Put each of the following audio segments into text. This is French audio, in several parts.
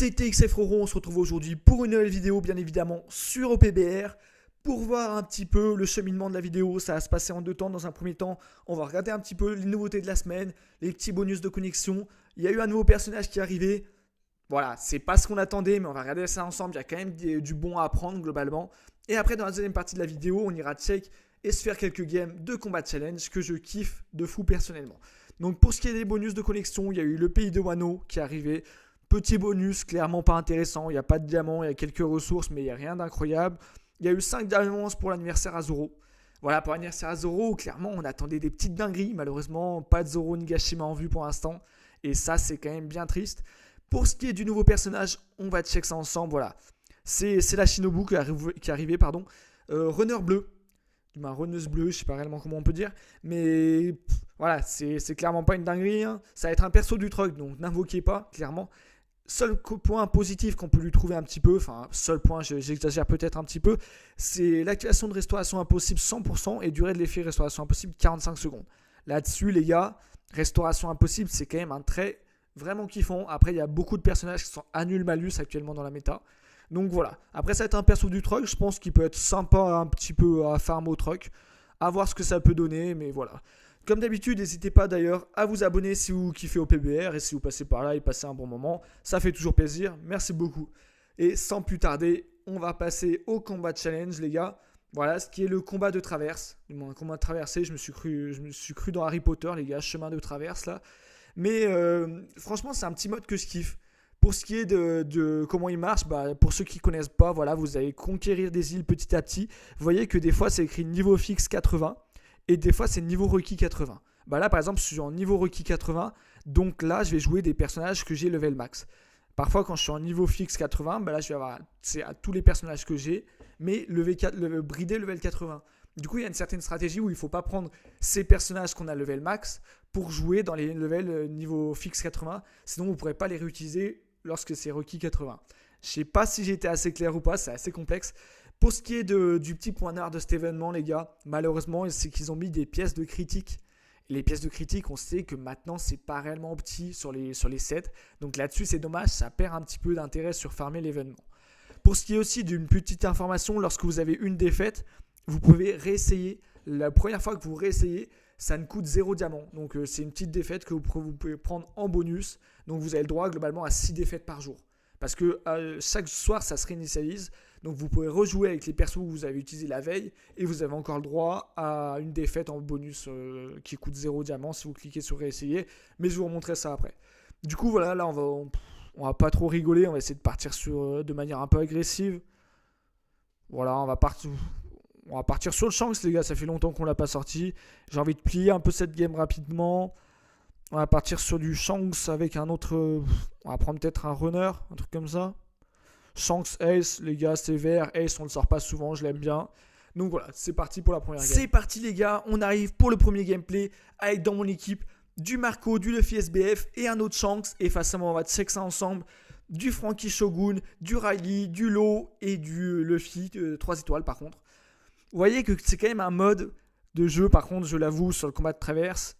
C'était XFRoro, on se retrouve aujourd'hui pour une nouvelle vidéo, bien évidemment, sur OPBR. Pour voir un petit peu le cheminement de la vidéo, ça va se passer en deux temps. Dans un premier temps, on va regarder un petit peu les nouveautés de la semaine, les petits bonus de connexion. Il y a eu un nouveau personnage qui est arrivé. Voilà, c'est pas ce qu'on attendait, mais on va regarder ça ensemble. Il y a quand même du bon à apprendre globalement. Et après, dans la deuxième partie de la vidéo, on ira check et se faire quelques games de combat challenge que je kiffe de fou personnellement. Donc pour ce qui est des bonus de connexion, il y a eu le pays de Wano qui est arrivé. Petit bonus, clairement pas intéressant. Il n'y a pas de diamant, il y a quelques ressources, mais il n'y a rien d'incroyable. Il y a eu 5 diamants pour l'anniversaire à Zoro. Voilà, pour l'anniversaire à Zoro, clairement, on attendait des petites dingueries. Malheureusement, pas de Zoro ni Gashima en vue pour l'instant. Et ça, c'est quand même bien triste. Pour ce qui est du nouveau personnage, on va check ça ensemble. Voilà, c'est la Shinobu qui est arrivée. Runner bleu. Runneuse bleue, je sais pas réellement comment on peut dire. Mais voilà, c'est clairement pas une dinguerie. Hein. Ça va être un perso du truc, donc n'invoquez pas, clairement. Seul point positif qu'on peut lui trouver un petit peu, enfin seul point, j'exagère peut-être un petit peu, c'est l'activation de restauration impossible 100% et durée de l'effet restauration impossible 45 secondes. Là-dessus les gars, restauration impossible c'est quand même un trait vraiment kiffant. Après il y a beaucoup de personnages qui sont à nul malus actuellement dans la méta. Donc voilà, après ça va être un perso du truck, je pense qu'il peut être sympa un petit peu à farm au truck, à voir ce que ça peut donner, mais voilà. Comme d'habitude, n'hésitez pas d'ailleurs à vous abonner si vous kiffez au PBR et si vous passez par là et passez un bon moment. Ça fait toujours plaisir. Merci beaucoup. Et sans plus tarder, on va passer au combat challenge, les gars. Voilà ce qui est le combat de traverse. Un combat de traversée, je me suis cru dans Harry Potter, les gars, chemin de traverse là. Mais franchement, c'est un petit mode que je kiffe. Pour ce qui est de comment il marche, pour ceux qui ne connaissent pas, voilà, vous allez conquérir des îles petit à petit. Vous voyez que des fois, c'est écrit niveau fixe 80. Et des fois, c'est niveau requis 80. Là, par exemple, je suis en niveau requis 80. Donc là, je vais jouer des personnages que j'ai level max. Parfois, quand je suis en niveau fixe 80, là, je vais avoir à tous les personnages que j'ai, mais bridé level 80. Du coup, il y a une certaine stratégie où il ne faut pas prendre ces personnages qu'on a level max pour jouer dans les levels niveau fixe 80. Sinon, vous ne pourrez pas les réutiliser lorsque c'est requis 80. Je ne sais pas si j'ai été assez clair ou pas, c'est assez complexe. Pour ce qui est du petit point noir de cet événement, les gars, malheureusement, c'est qu'ils ont mis des pièces de critique. Les pièces de critique, on sait que maintenant, c'est pas réellement petit sur les sets. Donc là-dessus, c'est dommage, ça perd un petit peu d'intérêt sur farmer l'événement. Pour ce qui est aussi d'une petite information, lorsque vous avez une défaite, vous pouvez réessayer. La première fois que vous réessayez, ça ne coûte 0 diamant. Donc c'est une petite défaite que vous pouvez prendre en bonus. Donc vous avez le droit globalement à 6 défaites par jour. Parce que chaque soir, ça se réinitialise. Donc vous pouvez rejouer avec les persos que vous avez utilisés la veille et vous avez encore le droit à une défaite en bonus qui coûte 0 diamant si vous cliquez sur réessayer. Mais je vous remontrerai ça après. Du coup, voilà, là, on va pas trop rigoler. On va essayer de partir de manière un peu agressive. Voilà, on va partir sur le Shanks, les gars. Ça fait longtemps qu'on l'a pas sorti. J'ai envie de plier un peu cette game rapidement. On va partir sur du Shanks avec un autre... on va prendre peut-être un runner, un truc comme ça. Shanks Ace, les gars, c'est vert. Ace, on le sort pas souvent, je l'aime bien. Donc voilà, c'est parti pour la première game. C'est parti, les gars. On arrive pour le premier gameplay avec dans mon équipe du Marco, du Luffy SBF et un autre Shanks. Et face à moi, on va check ça ensemble. Du Franky Shogun, du Riley, du Law et du Luffy, 3 étoiles par contre. Vous voyez que c'est quand même un mode de jeu, par contre, je l'avoue, sur le combat de traverse.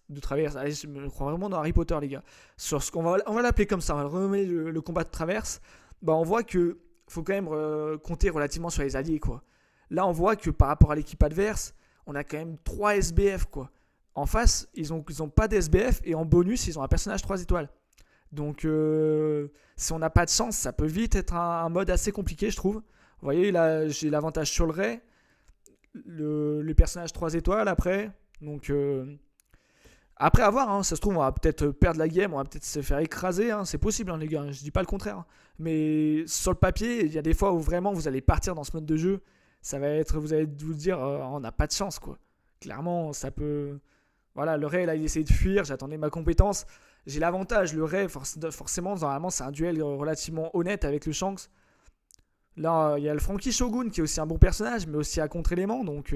Allez, je me crois vraiment dans Harry Potter, les gars. Sur ce on va l'appeler comme ça, on va renommer le combat de traverse. On voit qu'il faut quand même compter relativement sur les alliés, quoi. Là, on voit que par rapport à l'équipe adverse, on a quand même 3 SBF, quoi. En face, ils ont pas d'SBF et en bonus, ils ont un personnage 3 étoiles. Donc, si on n'a pas de chance, ça peut vite être un mode assez compliqué, je trouve. Vous voyez, là, j'ai l'avantage sur le Ray. Le personnage 3 étoiles après. Donc, après avoir, hein, ça se trouve, on va peut-être perdre la game, on va peut-être se faire écraser, hein, c'est possible, hein, les gars, je dis pas le contraire. Hein. Mais sur le papier, il y a des fois où vraiment vous allez partir dans ce mode de jeu, ça va être, vous allez vous dire, on n'a pas de chance, quoi. Clairement, ça peut. Voilà, le Ray, là, il essaie de fuir, j'attendais ma compétence. J'ai l'avantage, le Ray, forcément, normalement, c'est un duel relativement honnête avec le Shanks. Là, il y a le Franky Shogun qui est aussi un bon personnage, mais aussi à contre-élément. Donc,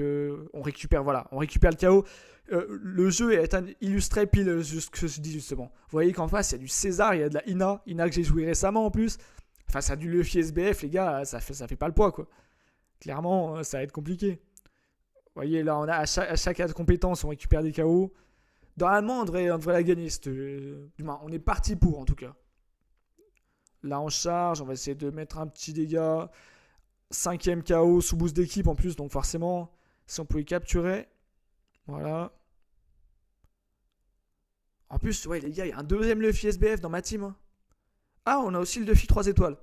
on récupère le KO. Le jeu est illustré pile ce que je dis justement. Vous voyez qu'en face, il y a du César, il y a de la Ina que j'ai joué récemment en plus. Face à du Luffy SBF, les gars, ça fait pas le poids, quoi. Clairement, ça va être compliqué. Vous voyez, là, on a à chaque compétence, on récupère des KO. Normalement, on devrait la gagner. Du moins, on est parti pour, en tout cas. Là, on charge. On va essayer de mettre un petit dégât. 5ème KO sous boost d'équipe en plus. Donc forcément, si on pouvait capturer. Voilà. En plus, ouais, les gars, il y a un deuxième Luffy SBF dans ma team. Hein. Ah, on a aussi le Luffy 3 étoiles.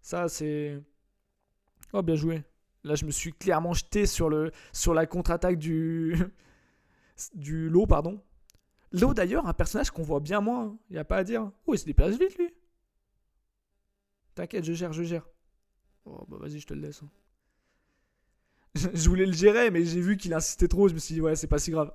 Ça, c'est... Oh, bien joué. Là, je me suis clairement jeté sur la contre-attaque du lot, pardon. Lot, d'ailleurs, un personnage qu'on voit bien moins. Il n'y a pas à dire. Oh, il se déplace vite, lui. T'inquiète, je gère. Oh, bah vas-y, je te le laisse. Hein. Je voulais le gérer, mais j'ai vu qu'il insistait trop. Je me suis dit, ouais, c'est pas si grave.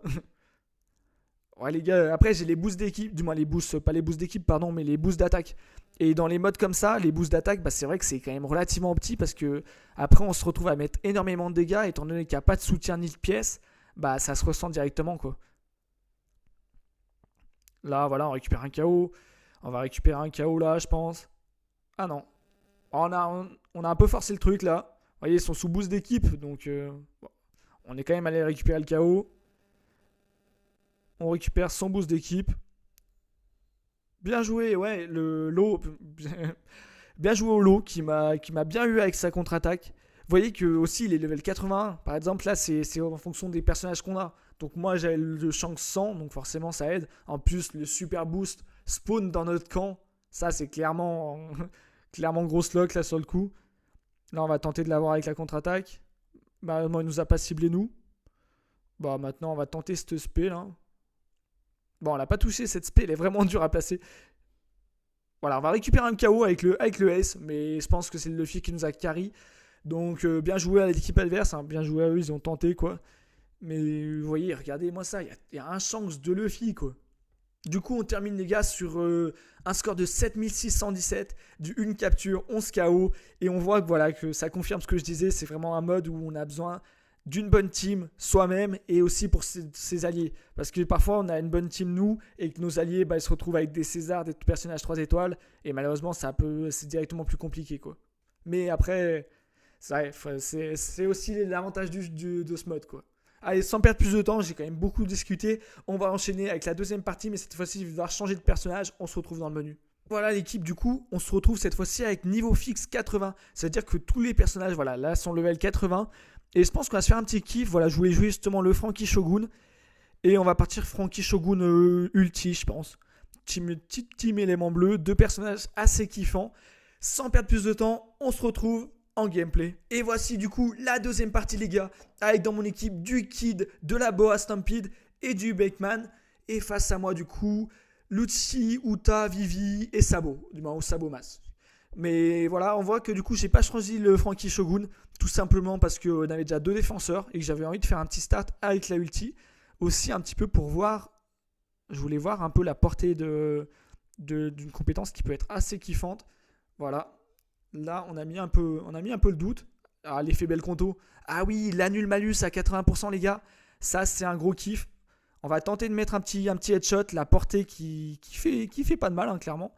Ouais, les gars, après, j'ai les boosts d'équipe. Du moins, les boosts, pas les boosts d'équipe, pardon, mais les boosts d'attaque. Et dans les modes comme ça, les boosts d'attaque, bah, c'est vrai que c'est quand même relativement petit parce que après, on se retrouve à mettre énormément de dégâts. Étant donné qu'il n'y a pas de soutien ni de pièces, bah, ça se ressent directement, quoi. Là, voilà, on récupère un KO. On va récupérer un KO là, je pense. Ah non. On a un peu forcé le truc là. Vous voyez, ils sont sous boost d'équipe. Donc, bon, on est quand même allé récupérer le KO. On récupère son boost d'équipe. Bien joué, ouais. Le lot. Bien joué au lot qui m'a bien eu avec sa contre-attaque. Vous voyez que aussi il est level 81. Par exemple, là, c'est en fonction des personnages qu'on a. Donc moi, j'avais le Shanks 100, donc forcément, ça aide. En plus, le super boost spawn dans notre camp. Ça, c'est clairement, clairement grosse lock là sur le coup. Là, on va tenter de l'avoir avec la contre-attaque. Bah, moi, il nous a pas ciblé nous. Bah, maintenant, on va tenter cette spé là. Bon, on l'a pas touché cette spé, elle est vraiment dure à placer. Voilà, on va récupérer un KO avec le S, mais je pense que c'est le Luffy qui nous a carry. Donc, bien joué à l'équipe adverse, hein, bien joué à eux, ils ont tenté quoi. Mais vous voyez, regardez-moi ça, il y a un chance de Luffy quoi. Du coup, on termine les gars sur un score de 7617, du 1 capture, 11 KO. Et on voit que, voilà, que ça confirme ce que je disais, c'est vraiment un mode où on a besoin d'une bonne team soi-même et aussi pour ses alliés. Parce que parfois, on a une bonne team nous et que nos alliés bah, ils se retrouvent avec des Césars, des personnages 3 étoiles. Et malheureusement, c'est directement plus compliqué quoi. Mais après, c'est aussi l'avantage de ce mode quoi. Allez, sans perdre plus de temps, j'ai quand même beaucoup discuté. On va enchaîner avec la deuxième partie, mais cette fois-ci, il va falloir changer de personnage. On se retrouve dans le menu. Voilà l'équipe, du coup, on se retrouve cette fois-ci avec niveau fixe 80. C'est-à-dire que tous les personnages, voilà, là, sont level 80. Et je pense qu'on va se faire un petit kiff. Voilà, je voulais jouer justement le Franky Shogun. Et on va partir Franky Shogun ulti, je pense. Team élément bleu, deux personnages assez kiffants. Sans perdre plus de temps, on se retrouve en gameplay. Et voici du coup la deuxième partie les gars, avec dans mon équipe du Kid, de la Boa Stampede et du Bakeman. Et face à moi du coup, Lucci, Uta, Vivi et Sabo, du moins au Sabo Mas. Mais voilà, on voit que du coup j'ai pas choisi le Franky Shogun, tout simplement parce qu'on avait déjà deux défenseurs et que j'avais envie de faire un petit start avec la ulti. Aussi un petit peu pour voir, je voulais voir un peu la portée d'une compétence qui peut être assez kiffante. Voilà. Là, on a mis un peu le doute. Ah, l'effet bel conto. Ah oui, l'annule malus à 80% les gars. Ça, c'est un gros kiff. On va tenter de mettre un petit headshot. La portée qui fait pas de mal, hein, clairement.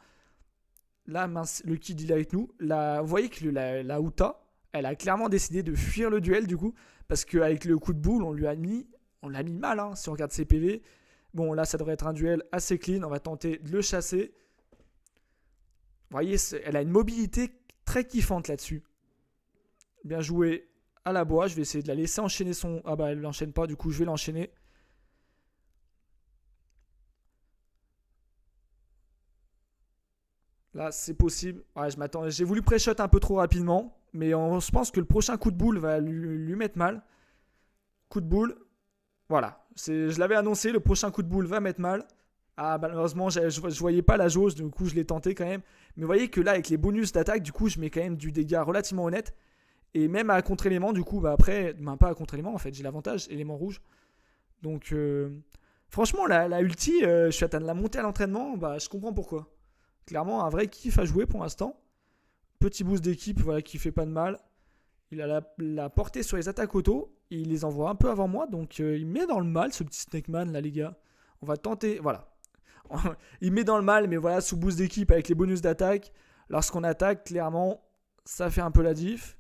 Là, mince, le Kid, il est avec nous. Là, vous voyez que la Uta, elle a clairement décidé de fuir le duel, du coup. Parce qu'avec le coup de boule, on l'a mis mal, hein, si on regarde ses PV. Bon, là, ça devrait être un duel assez clean. On va tenter de le chasser. Vous voyez, elle a une mobilité très kiffante là-dessus. Bien joué à la Boa. Je vais essayer de la laisser enchaîner son... Ah bah elle l'enchaîne pas, du coup je vais l'enchaîner. Là c'est possible. Ouais, je m'attends. J'ai voulu pré-shot un peu trop rapidement. Mais je pense que le prochain coup de boule va lui mettre mal. Coup de boule. Voilà. Je l'avais annoncé, le prochain coup de boule va mettre mal. Ah malheureusement je voyais pas la jauge, du coup je l'ai tenté quand même. Mais vous voyez que là avec les bonus d'attaque, du coup je mets quand même du dégât relativement honnête. Et même à contre-élément, du coup, bah après, pas à contre-élément en fait, j'ai l'avantage, élément rouge. Donc franchement la ulti, je suis atteint de la montée à l'entraînement, bah je comprends pourquoi. Clairement un vrai kiff à jouer pour l'instant. Petit boost d'équipe, voilà, qui fait pas de mal. Il a la portée sur les attaques auto, il les envoie un peu avant moi, donc il met dans le mal ce petit Snakeman là les gars. On va tenter, voilà. Il met dans le mal, mais voilà, sous boost d'équipe avec les bonus d'attaque. Lorsqu'on attaque, clairement, ça fait un peu la diff.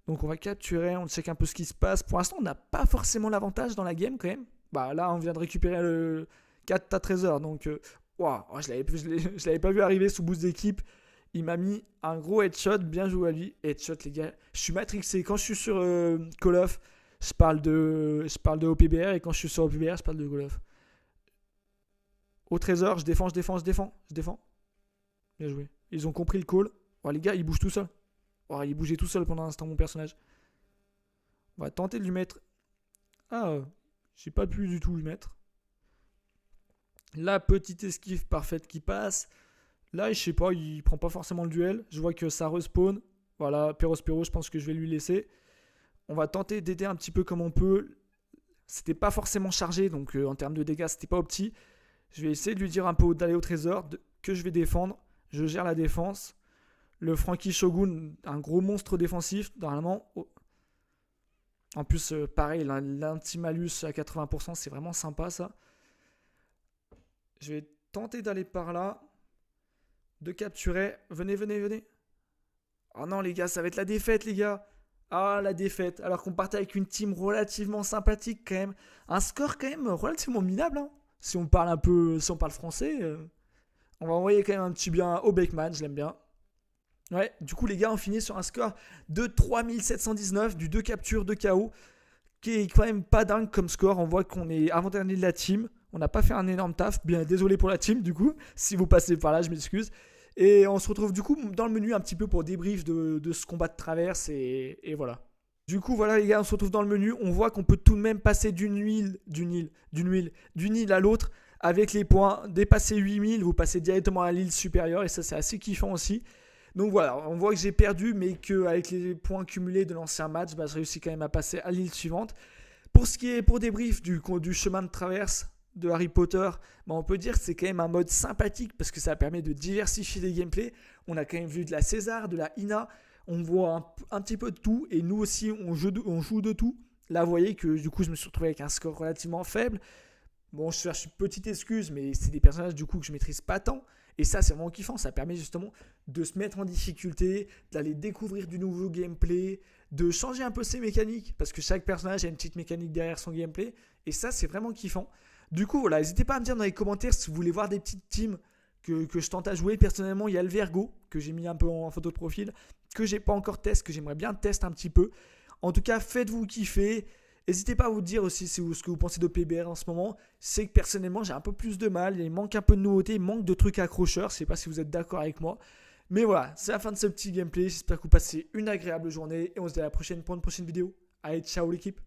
Donc on va capturer, on check un peu ce qui se passe. Pour l'instant, on n'a pas forcément l'avantage dans la game quand même. Bah là, on vient de récupérer le 4 à trésor. Donc, wow, je l'avais pas vu arriver sous boost d'équipe. Il m'a mis un gros headshot, bien joué à lui. Headshot les gars, je suis matrixé. Quand je suis sur Call of, je parle de OPBR et quand je suis sur OPBR, je parle de Call of. Au trésor, je défends. Bien joué. Ils ont compris le call. Oh, les gars, il bouge tout seul. Oh, il bougeait tout seul pendant un instant mon personnage. On va tenter de lui mettre. Ah, j'ai pas pu du tout lui mettre. La petite esquive parfaite qui passe. Là, je sais pas, il prend pas forcément le duel. Je vois que ça respawn. Voilà, Perospero, je pense que je vais lui laisser. On va tenter d'aider un petit peu comme on peut. C'était pas forcément chargé, donc en termes de dégâts, c'était pas opti. Je vais essayer de lui dire un peu d'aller au trésor, que je vais défendre. Je gère la défense. Le Frankie Shogun, un gros monstre défensif, normalement. Oh. En plus, pareil, l'anti-malus à 80%, c'est vraiment sympa ça. Je vais tenter d'aller par là. De capturer. Venez. Oh non les gars, ça va être la défaite les gars. Ah la défaite. Alors qu'on partait avec une team relativement sympathique quand même. Un score quand même relativement minable. Hein. Si on parle français. On va envoyer quand même un petit bien au Beckman, je l'aime bien. Ouais, du coup les gars, on finit sur un score de 3719, du 2 captures, 2 KO, qui est quand même pas dingue comme score. On voit qu'on est avant-dernier de la team. On n'a pas fait un énorme taf. Bien désolé pour la team du coup. Si vous passez par là, je m'excuse. Et on se retrouve du coup dans le menu un petit peu pour débrief de ce combat de traverse et voilà. Du coup voilà les gars, on se retrouve dans le menu. On voit qu'on peut tout de même passer d'une île à l'autre avec les points. Dépasser 8000, vous passez directement à l'île supérieure et ça c'est assez kiffant aussi. Donc voilà, on voit que j'ai perdu, mais qu'avec les points cumulés de l'ancien match, je réussis quand même à passer à l'île suivante. Pour ce qui est pour débrief du chemin de traverse de Harry Potter, on peut dire que c'est quand même un mode sympathique parce que ça permet de diversifier les gameplays. On a quand même vu de la César, de la Ina, on voit un petit peu de tout et nous aussi on joue de tout. Là vous voyez que du coup je me suis retrouvé avec un score relativement faible. Bon, je cherche une petite excuse, mais c'est des personnages du coup que je maîtrise pas tant. Et ça, c'est vraiment kiffant. Ça permet justement de se mettre en difficulté, d'aller découvrir du nouveau gameplay, de changer un peu ses mécaniques. Parce que chaque personnage a une petite mécanique derrière son gameplay. Et ça, c'est vraiment kiffant. Du coup, voilà, n'hésitez pas à me dire dans les commentaires si vous voulez voir des petites teams que je tente à jouer. Personnellement, il y a le Vergo, que j'ai mis un peu en photo de profil, que j'ai pas encore testé, que j'aimerais bien tester un petit peu. En tout cas, faites-vous kiffer. N'hésitez pas à vous dire aussi ce que vous pensez de PBR en ce moment. C'est que personnellement, j'ai un peu plus de mal. Il manque un peu de nouveautés, il manque de trucs accrocheurs. Je ne sais pas si vous êtes d'accord avec moi. Mais voilà, c'est la fin de ce petit gameplay. J'espère que vous passez une agréable journée. Et on se dit à la prochaine pour une prochaine vidéo. Allez, ciao l'équipe.